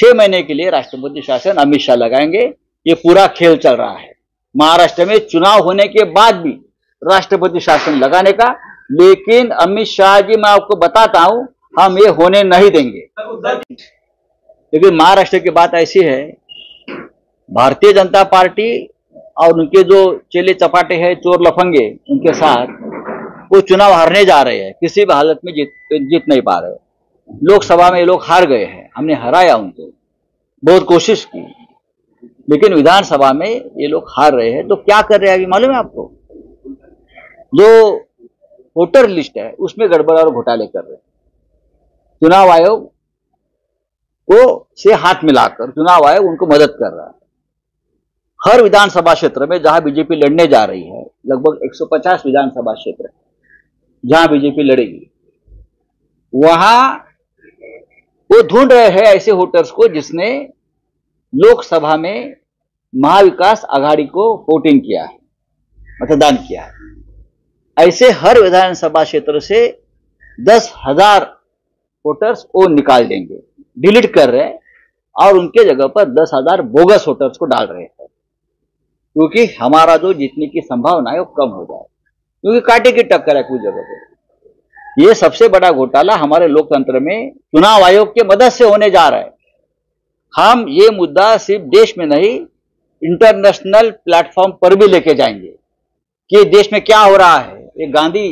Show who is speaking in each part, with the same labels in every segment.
Speaker 1: 6 महीने के लिए राष्ट्रपति शासन अमित शाह लगाएंगे। ये पूरा खेल चल रहा है महाराष्ट्र में चुनाव होने के बाद भी राष्ट्रपति शासन लगाने का। लेकिन अमित शाह जी, मैं आपको बताता हूं, हम ये होने नहीं देंगे। क्योंकि महाराष्ट्र की बात ऐसी है, भारतीय जनता पार्टी और उनके जो चेले चपाटे हैं, चोर लफंगे, उनके साथ वो चुनाव हारने जा रहे हैं। किसी भी हालत में जीत नहीं पा रहे। लोकसभा में ये लोग हार गए हैं, हमने हराया उनको, बहुत कोशिश की, लेकिन विधानसभा में ये लोग हार रहे हैं। तो क्या कर रहे हैं अभी मालूम है आपको? जो वोटर लिस्ट है उसमें गड़बड़ और घोटाले कर रहे हैं। चुनाव आयोग को से हाथ मिलाकर चुनाव आयोग उनको मदद कर रहा है। हर विधानसभा क्षेत्र में जहां बीजेपी लड़ने जा रही है, लगभग 150 विधानसभा क्षेत्र जहां बीजेपी लड़ेगी, वहां वो ढूंढ रहे हैं ऐसे वोटर्स को जिसने लोकसभा में महाविकास आघाड़ी को वोटिंग किया है, मतदान किया है। ऐसे हर विधानसभा क्षेत्र से 10,000 वोटर्स वो निकाल देंगे, डिलीट कर रहे हैं, और उनके जगह पर 10,000 बोगस वोटर्स को डाल रहे हैं, क्योंकि हमारा जो जीतने की संभावना है वो कम हो जाए, क्योंकि कांटे की टक्कर है कुछ जगह पर। ये सबसे बड़ा घोटाला हमारे लोकतंत्र में चुनाव आयोग की मदद से होने जा रहा है। हम ये मुद्दा सिर्फ देश में नहीं, इंटरनेशनल प्लेटफॉर्म पर भी लेके जाएंगे कि देश में क्या हो रहा है। ये गांधी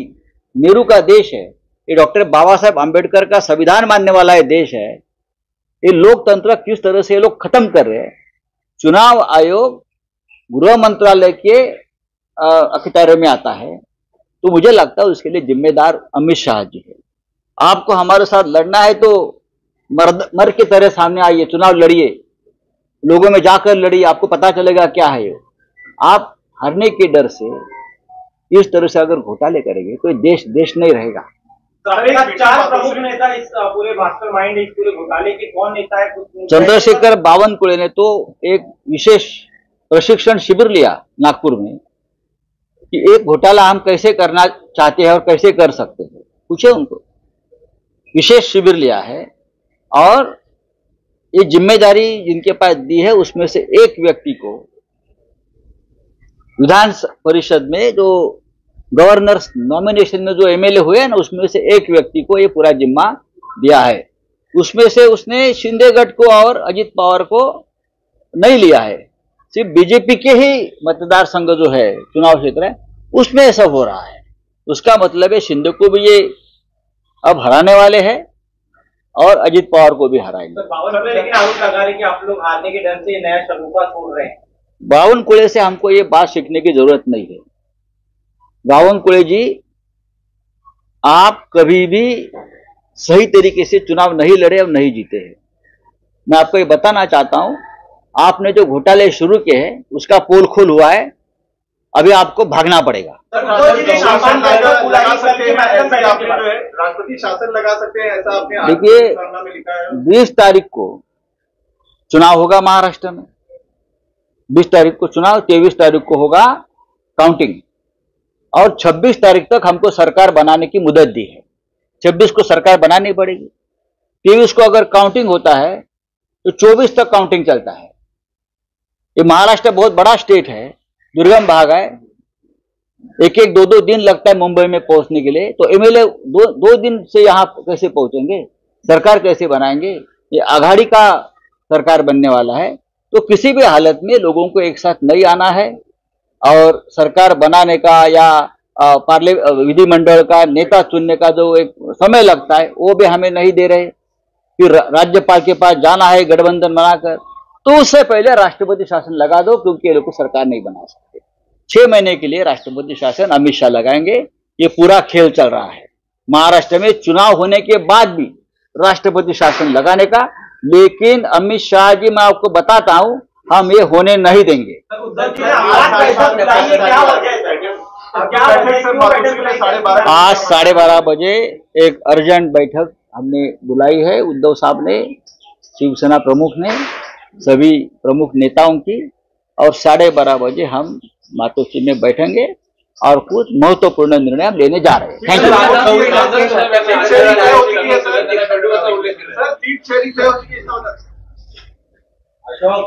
Speaker 1: नेहरू का देश है, ये डॉक्टर बाबा साहेब आंबेडकर का संविधान मानने वाला ये देश है। ये लोकतंत्र किस तरह से ये लोग खत्म कर रहे हैं। चुनाव आयोग गृह मंत्रालय के अखत्यार में आता है, तो मुझे लगता है उसके लिए जिम्मेदार अमित शाह जी है। आपको हमारे साथ लड़ना है तो मर्द की तरह सामने आइए, चुनाव लड़िए, लोगों में जाकर लड़िए, आपको पता चलेगा क्या है ये। आप हारने के डर से इस तरह से अगर घोटाले करेंगे तो देश नहीं रहेगा।
Speaker 2: 4 प्रमुख नेता इस पूरे मास्टरमाइंड, इस पूरे घोटाले के कौन नेता है?
Speaker 1: चंद्रशेखर बावनकुळे ने तो एक विशेष प्रशिक्षण शिविर लिया नागपुर में कि एक घोटाला हम कैसे करना चाहते हैं और कैसे कर सकते हैं, पूछे उनको। विशेष शिविर लिया है और ये जिम्मेदारी जिनके पास दी है उसमें से एक व्यक्ति को विधान परिषद में जो गवर्नर नॉमिनेशन में जो एमएलए हुए हैं ना, उसमें से एक व्यक्ति को ये पूरा जिम्मा दिया है। उसमें से उसने शिंदे गट को और अजित पवार को नहीं लिया है, सिर्फ बीजेपी के ही मतदार संघ जो है, चुनाव क्षेत्र है, उसमें ऐसा हो रहा है। उसका मतलब है शिंदे को भी ये अब हराने वाले हैं और अजित पवार को भी हराएंगे।
Speaker 2: लेकिन आरोप लगा रहे कि आप लोग हारने के डर से नया शगुफा छोड़ रहे हैं।
Speaker 1: बावनकुळे से हमको ये बात सीखने की जरूरत नहीं है। बावनकुळे जी, आप कभी भी सही तरीके से चुनाव नहीं लड़े और नहीं जीते हैं। मैं आपको ये बताना चाहता हूं, आपने जो घोटाले शुरू किए हैं उसका पोल खोल हुआ है, अभी आपको भागना पड़ेगा।
Speaker 3: राष्ट्रपति शासन लगा सकते हैं ऐसा आपने
Speaker 1: देखिए, 20 तारीख को चुनाव होगा महाराष्ट्र में, 20 तारीख को चुनाव, 23 तारीख को होगा काउंटिंग, और 26 तारीख तक हमको सरकार बनाने की मुदत दी है। 26 को सरकार बनानी पड़ेगी, 23 को अगर काउंटिंग होता है तो 24 तक काउंटिंग चलता है। ये महाराष्ट्र बहुत बड़ा स्टेट है, दुर्गम भाग है, एक 2 दिन लगता है मुंबई में पहुंचने के लिए। तो एमएलए 2 दिन से यहां कैसे पहुंचेंगे, सरकार कैसे बनाएंगे? ये आघाड़ी का सरकार बनने वाला है, तो किसी भी हालत में लोगों को एक साथ नहीं आना है और सरकार बनाने का या विधिमंडल का नेता चुनने का जो एक समय लगता है वो भी हमें नहीं दे रहे। फिर राज्यपाल के पास जाना है गठबंधन बनाकर, तो उससे पहले राष्ट्रपति शासन लगा दो, क्योंकि ये लोग सरकार नहीं बना सकते। 6 महीने के लिए राष्ट्रपति शासन अमित शाह लगाएंगे। ये पूरा खेल चल रहा है महाराष्ट्र में चुनाव होने के बाद भी राष्ट्रपति शासन लगाने का। लेकिन अमित शाह जी, मैं आपको बताता हूं, हम ये होने नहीं देंगे। आज 12:30 बजे एक अर्जेंट बैठक हमने बुलाई है, उद्धव साहब ने, शिवसेना प्रमुख ने, सभी प्रमुख नेताओं की, और 12:30 बजे हम मातोश्री में बैठेंगे और कुछ महत्वपूर्ण निर्णय हम लेने जा रहे हैं। Thank you.
Speaker 2: अशोक